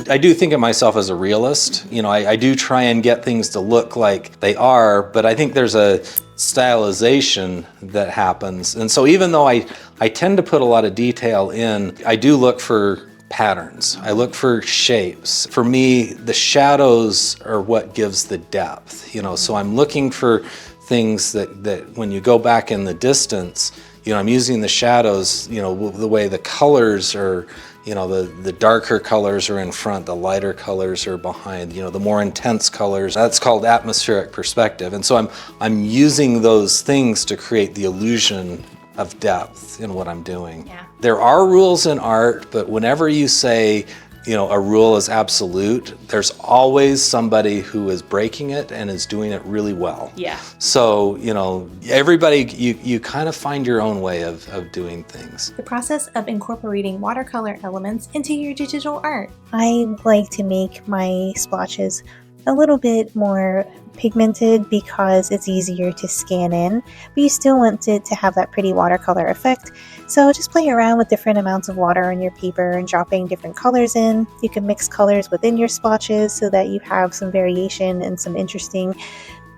I do think of myself as a realist. You know, I do try and get things to look like they are, but I think there's a stylization that happens. And so even though I tend to put a lot of detail in, I do look for patterns. I look for shapes. For me, the shadows are what gives the depth, you know, so I'm looking for things that when you go back in the distance, you know, I'm using the shadows, you know, the way the colors are, you know, the darker colors are in front, the lighter colors are behind, you know, the more intense colors. That's called atmospheric perspective. And so I'm using those things to create the illusion of depth in what I'm doing. Yeah. There are rules in art, but whenever you say, you know, a rule is absolute, there's always somebody who is breaking it and is doing it really well. Yeah. So, you know, everybody, you kind of find your own way of doing things. The process of incorporating watercolor elements into your digital art. I like to make my splotches a little bit more pigmented because it's easier to scan in, but you still want it to have that pretty watercolor effect. So just play around with different amounts of water on your paper and dropping different colors in. You can mix colors within your splotches so that you have some variation and some interesting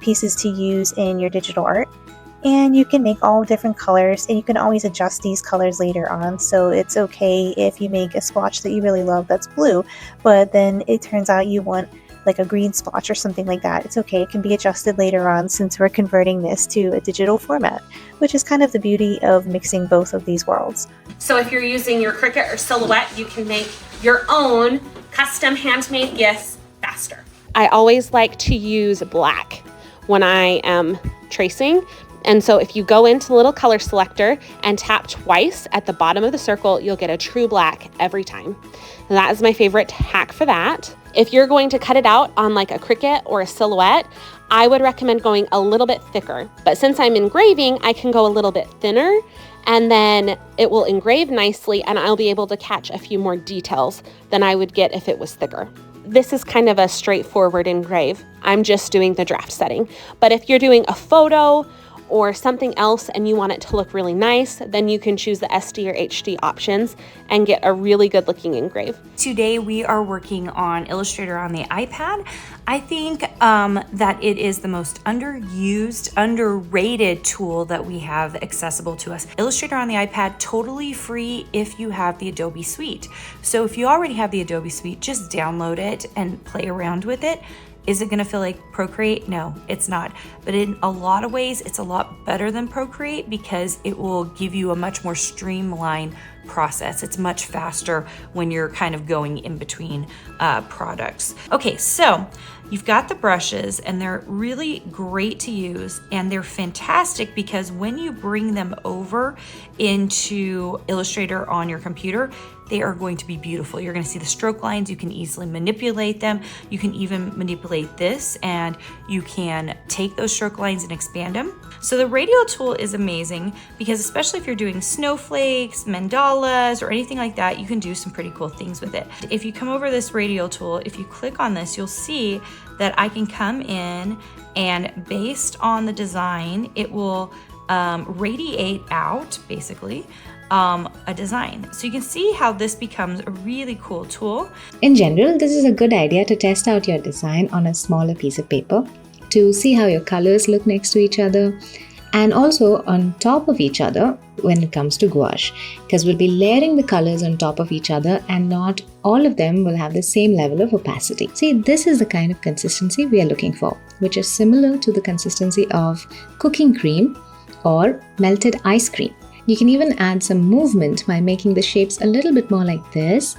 pieces to use in your digital art. And you can make all different colors, and you can always adjust these colors later on. So it's okay if you make a splotch that you really love that's blue, but then it turns out you want like a green splotch or something like that. It's okay, it can be adjusted later on since we're converting this to a digital format, which is kind of the beauty of mixing both of these worlds. So if you're using your Cricut or Silhouette, you can make your own custom handmade gifts faster. I always like to use black when I am tracing. And so if you go into the little color selector and tap twice at the bottom of the circle, you'll get a true black every time. And that is my favorite hack for that. If you're going to cut it out on like a Cricut or a Silhouette, I would recommend going a little bit thicker. But since I'm engraving, I can go a little bit thinner, and then it will engrave nicely and I'll be able to catch a few more details than I would get if it was thicker. This is kind of a straightforward engrave. I'm just doing the draft setting. But if you're doing a photo or something else and you want it to look really nice, then you can choose the SD or HD options and get a really good looking engrave. Today we are working on Illustrator on the iPad. I think that it is the most underused, underrated tool that we have accessible to us. Illustrator on the iPad, totally free if you have the Adobe Suite. So if you already have the Adobe Suite, just download it and play around with it. Is it gonna feel like Procreate? No, it's not. But in a lot of ways, it's a lot better than Procreate because it will give you a much more streamlined process. It's much faster when you're kind of going in between products. Okay, so you've got the brushes and they're really great to use, and they're fantastic because when you bring them over into Illustrator on your computer, they are going to be beautiful. You're gonna see the stroke lines, you can easily manipulate them. You can even manipulate this and you can take those stroke lines and expand them. So the radial tool is amazing because especially if you're doing snowflakes, mandalas, or anything like that, you can do some pretty cool things with it. If you come over this radial tool, if you click on this, you'll see that I can come in and based on the design, it will radiate out basically a design. So you can see how this becomes a really cool tool. In general, this is a good idea to test out your design on a smaller piece of paper to see how your colors look next to each other and also on top of each other when it comes to gouache, because we'll be layering the colors on top of each other and not all of them will have the same level of opacity. See, this is the kind of consistency we are looking for, which is similar to the consistency of cooking cream or melted ice cream. You can even add some movement by making the shapes a little bit more like this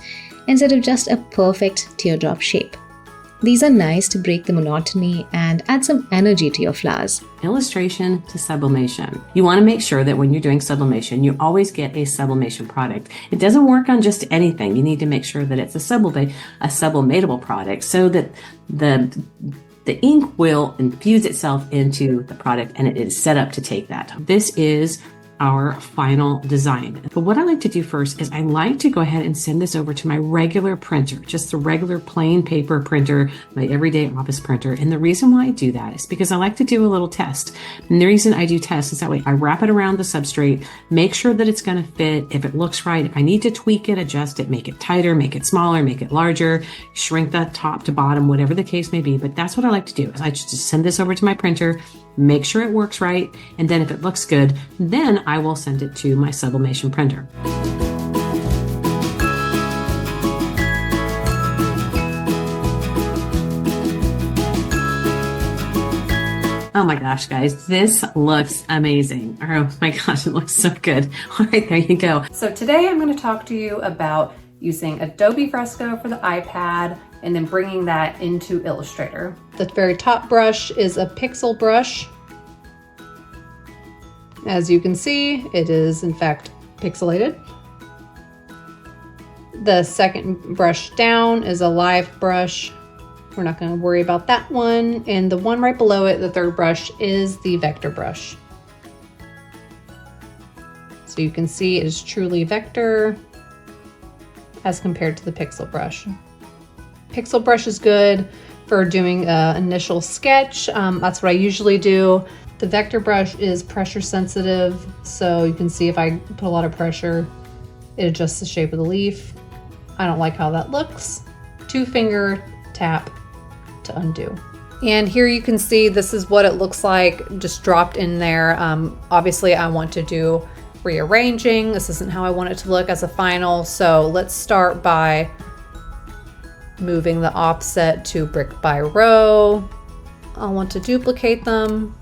instead of just a perfect teardrop shape. These are nice to break the monotony and add some energy to your flowers. Illustration to sublimation. You want to make sure that when you're doing sublimation, you always get a sublimation product. It doesn't work on just anything. You need to make sure that it's a sublimatable product so that the ink will infuse itself into the product and it is set up to take that. This is our final design. But what I like to do first is I like to go ahead and send this over to my regular printer, just the regular plain paper printer, my everyday office printer. And the reason why I do that is because I like to do a little test. And the reason I do tests is that way I wrap it around the substrate, make sure that it's going to fit. If it looks right, if I need to tweak it, adjust it, make it tighter, make it smaller, make it larger, shrink that top to bottom, whatever the case may be. But that's what I like to do is I just send this over to my printer, make sure it works right, and then if it looks good, then I will send it to my sublimation printer. Oh my gosh, guys, this looks amazing. Oh my gosh, it looks so good. All right, there you go. So today I'm going to talk to you about using Adobe Fresco for the iPad and then bringing that into Illustrator. The very top brush is a pixel brush. As you can see, it is in fact pixelated. The second brush down is a live brush. We're not going to worry about that one. And the one right below it, the third brush, is the vector brush. So you can see it is truly vector as compared to the pixel brush. Pixel brush is good for doing an initial sketch. That's what I usually do. The vector brush is pressure sensitive, so you can see if I put a lot of pressure, it adjusts the shape of the leaf. I don't like how that looks. 2-finger tap to undo. And here you can see this is what it looks like just dropped in there. Obviously I want to do rearranging. This isn't how I want it to look as a final. So let's start by moving the offset to brick by row. I'll want to duplicate them,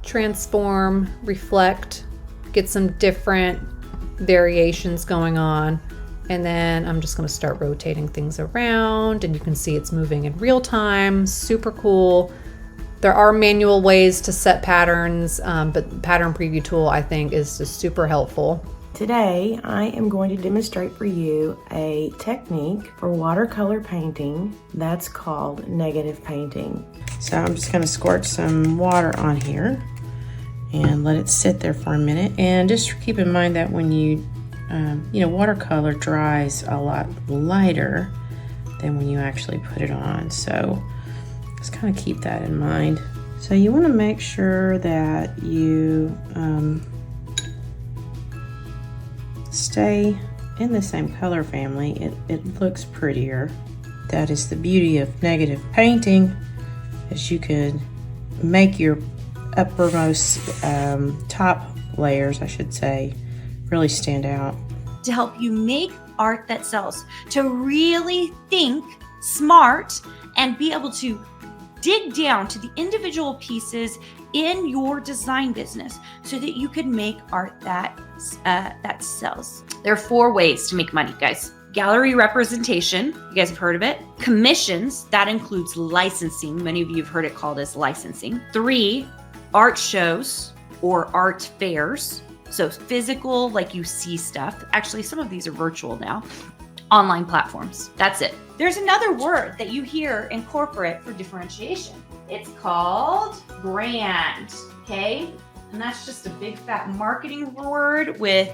transform, reflect, get some different variations going on. And then I'm just going to start rotating things around, and you can see it's moving in real time. Super cool. There are manual ways to set patterns, but Pattern Preview tool I think is just super helpful. Today I am going to demonstrate for you a technique for watercolor painting that's called negative painting. So I'm just going to squirt some water on here and let it sit there for a minute. And just keep in mind that when you watercolor dries a lot lighter than when you actually put it on. So just kind of keep that in mind. So you want to make sure that you stay in the same color family. It looks prettier. That is the beauty of negative painting, is you could make your uppermost top layers, I should say, really stand out. To help you make art that sells, to really think smart and be able to dig down to the individual pieces in your design business so that you could make art that sells. There are 4 ways to make money, guys. Gallery representation, you guys have heard of it. Commissions, that includes licensing. Many of you have heard it called as licensing. 3, art shows or art fairs. So physical, like you see stuff. Actually, some of these are virtual now. Online platforms. That's it. There's another word that you hear in corporate for differentiation. It's called brand, okay? And that's just a big fat marketing word with,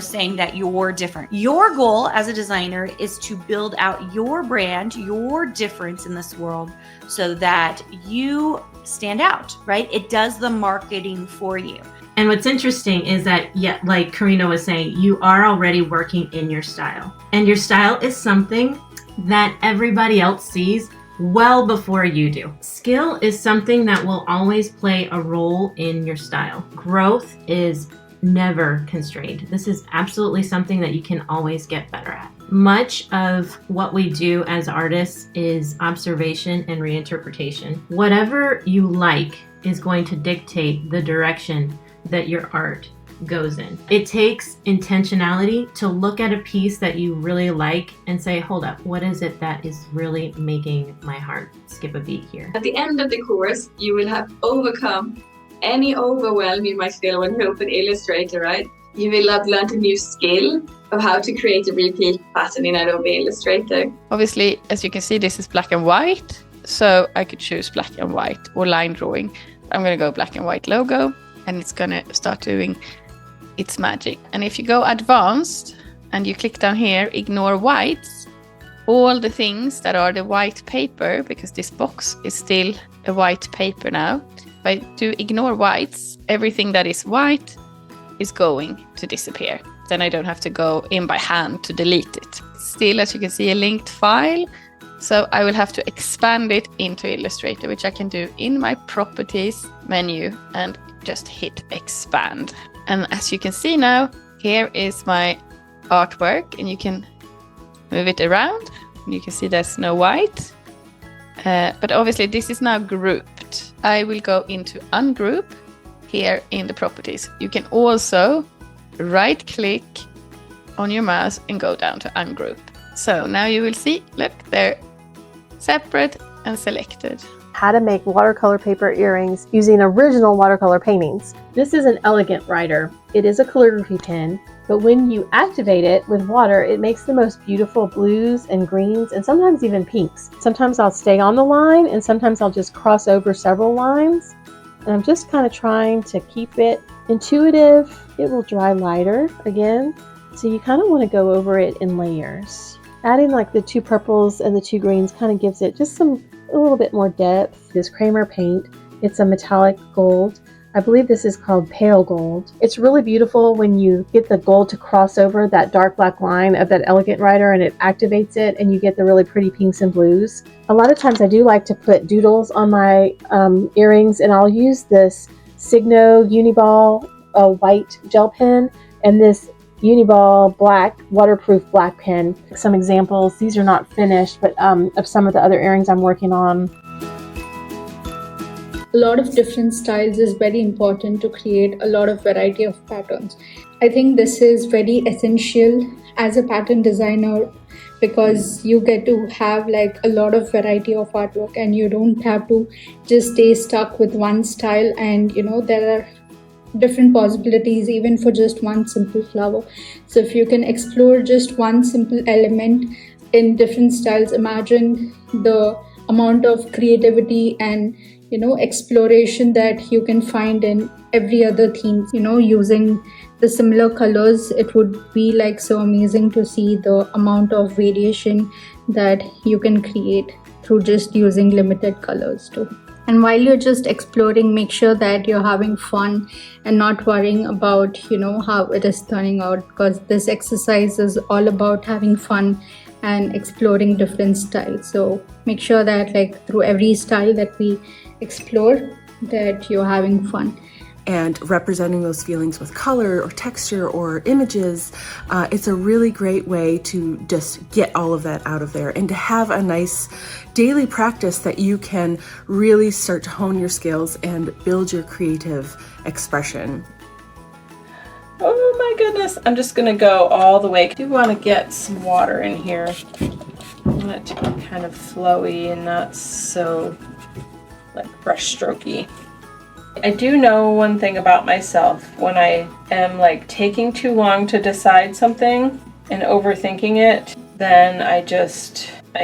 saying that you're different. Your goal as a designer is to build out your brand, your difference in this world so that you stand out, right? It does the marketing for you. And what's interesting is that, like Carina was saying, you are already working in your style. And your style is something that everybody else sees well before you do. Skill is something that will always play a role in your style. Growth is never constrained. This is absolutely something that you can always get better at. Much of what we do as artists is observation and reinterpretation. Whatever you like is going to dictate the direction that your art goes in. It takes intentionality to look at a piece that you really like and say, hold up, what is it that is really making my heart skip a beat here? At the end of the course, you will have overcome any overwhelm you might feel when you open Illustrator, right? You will have learned a new skill of how to create a repeat pattern in Adobe Illustrator. Obviously, as you can see, this is black and white, so I could choose black and white or line drawing. I'm going to go black and white logo, and it's going to start doing it's magic. And if you go advanced and you click down here, ignore whites, all the things that are the white paper, because this box is still a white paper now. If I do ignore whites, everything that is white is going to disappear. Then I don't have to go in by hand to delete it. Still, as you can see, a linked file. So I will have to expand it into Illustrator, which I can do in my properties menu and just hit expand. And as you can see now, here is my artwork, and you can move it around. You can see there's no white, but obviously this is now grouped. I will go into ungroup here in the properties. You can also right click on your mouse and go down to ungroup. So now you will see, look, they're separate and selected. How to make watercolor paper earrings using original watercolor paintings. This is an elegant writer. It is a calligraphy pen, but when you activate it with water, it makes the most beautiful blues and greens and sometimes even pinks. Sometimes I'll stay on the line and sometimes I'll just cross over several lines. And I'm just kind of trying to keep it intuitive. It will dry lighter again. So you kind of want to go over it in layers. Adding like the 2 purples and the 2 greens kind of gives it just a little bit more depth. This Kramer paint, it's a metallic gold. I believe this is called pale gold. It's really beautiful when you get the gold to cross over that dark black line of that elegant writer and it activates it and you get the really pretty pinks and blues. A lot of times I do like to put doodles on my earrings, and I'll use this Signo Uniball white gel pen and this Uniball black waterproof black pen. Some examples, these are not finished, but of some of the other earrings I'm working on. A lot of different styles is very important to create a lot of variety of patterns. I think this is very essential as a pattern designer because you get to have like a lot of variety of artwork and you don't have to just stay stuck with one style, and you know there are different possibilities even for just one simple flower. So if you can explore just one simple element in different styles, imagine the amount of creativity and exploration that you can find in every other theme. Using the similar colors, it would be like so amazing to see the amount of variation that you can create through just using limited colors too. And while you're just exploring, make sure that you're having fun and not worrying about how it is turning out, because this exercise is all about having fun and exploring different styles. So make sure that like through every style that we explore, that you're having fun. And representing those feelings with color or texture or images, it's a really great way to just get all of that out of there and to have a nice daily practice that you can really start to hone your skills and build your creative expression. Oh my goodness, I'm just gonna go all the way. I do want to get some water in here. I want it to be kind of flowy and not so like brush strokey. I do know one thing about myself. When I am like taking too long to decide something and overthinking it, then I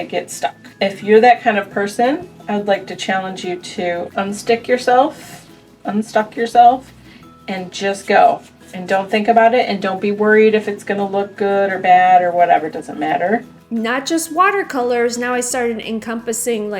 get stuck. If you're that kind of person, I'd like to challenge you to unstuck yourself, and just go. And don't think about it, and don't be worried if it's gonna look good or bad or whatever, it doesn't matter. Not just watercolors, now I started encompassing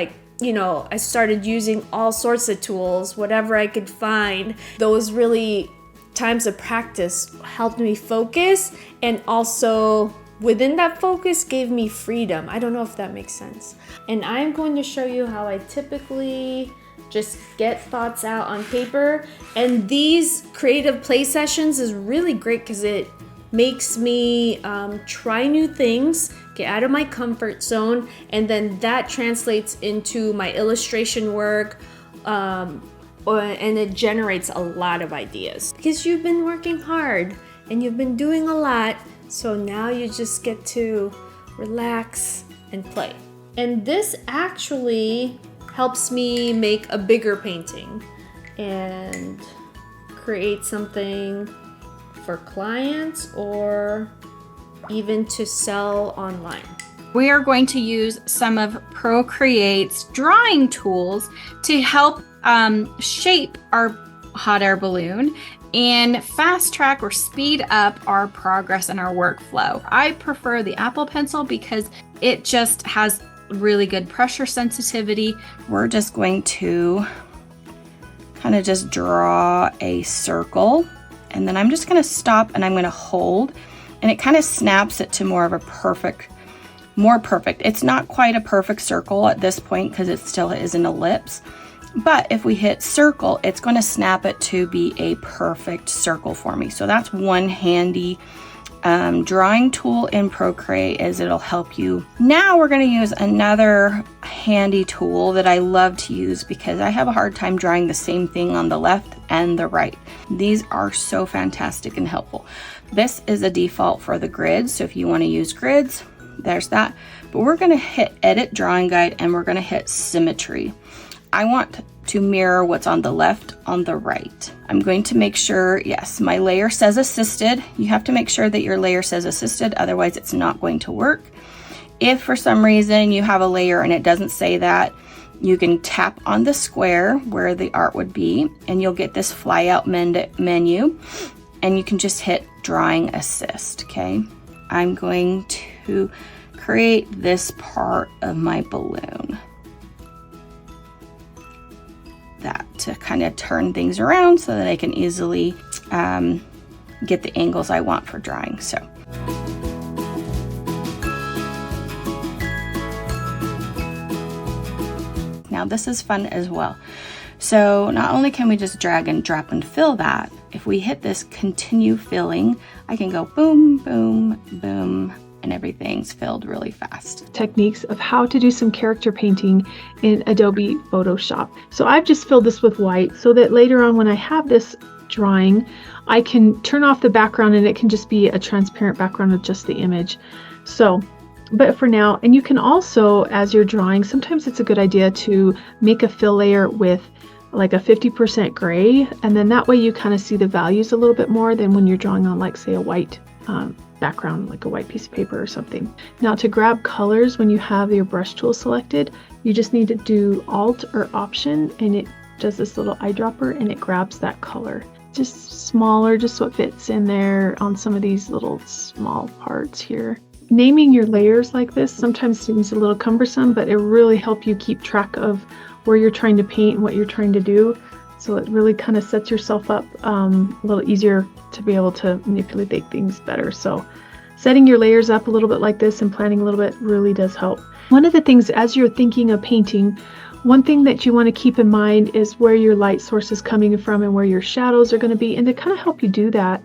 I started using all sorts of tools, whatever I could find. Those really times of practice helped me focus, and also within that focus gave me freedom. I don't know if that makes sense. And I'm going to show you how I typically just get thoughts out on paper. And these creative play sessions is really great because it makes me try new things, get out of my comfort zone, and then that translates into my illustration work, and it generates a lot of ideas. Because you've been working hard and you've been doing a lot, so now you just get to relax and play. And this actually helps me make a bigger painting and create something for clients or even to sell online. We are going to use some of Procreate's drawing tools to help shape our hot air balloon and fast track or speed up our progress and our workflow. I prefer the Apple Pencil because it just has really good pressure sensitivity. We're just going to kind of just draw a circle, and then I'm just going to stop and I'm going to hold, and it kind of snaps it to more of a more perfect. It's not quite a perfect circle at this point because it still is an ellipse, but if we hit circle, it's going to snap it to be a perfect circle for me. So that's one handy drawing tool in Procreate, is it'll help you. Now we're going to use another handy tool that I love to use because I have a hard time drawing the same thing on the left and the right. These are so fantastic and helpful. This is a default for the grids, so if you want to use grids, there's that. But we're going to hit Edit Drawing Guide and we're going to hit Symmetry. I want to mirror what's on the left on the right. I'm going to make sure, yes, my layer says assisted. You have to make sure that your layer says assisted, otherwise it's not going to work. If for some reason you have a layer and it doesn't say that, you can tap on the square where the art would be and you'll get this fly out menu, and you can just hit Drawing Assist, okay? I'm going to create this part of my balloon. That to kind of turn things around so that I can easily get the angles I want for drawing. So now this is fun as well. So not only can we just drag and drop and fill that, if we hit this continue filling, I can go boom, boom, boom, and everything's filled really fast. Techniques of how to do some character painting in Adobe Photoshop. So I've just filled this with white so that later on when I have this drawing, I can turn off the background and it can just be a transparent background of just the image. So, but for now, and you can also, as you're drawing, sometimes it's a good idea to make a fill layer with like a 50% gray, and then that way you kind of see the values a little bit more than when you're drawing on, like, say, a white background, like a white piece of paper or something. Now to grab colors, when you have your brush tool selected, you just need to do Alt or Option, and it does this little eyedropper and it grabs that color. Just smaller, just so it fits in there on some of these little small parts here. Naming your layers like this sometimes seems a little cumbersome, but it really helps you keep track of where you're trying to paint and what you're trying to do. So it really kind of sets yourself up a little easier to be able to manipulate things better. So setting your layers up a little bit like this and planning a little bit really does help. One of the things as you're thinking of painting, one thing that you want to keep in mind is where your light source is coming from and where your shadows are going to be. And to kind of help you do that,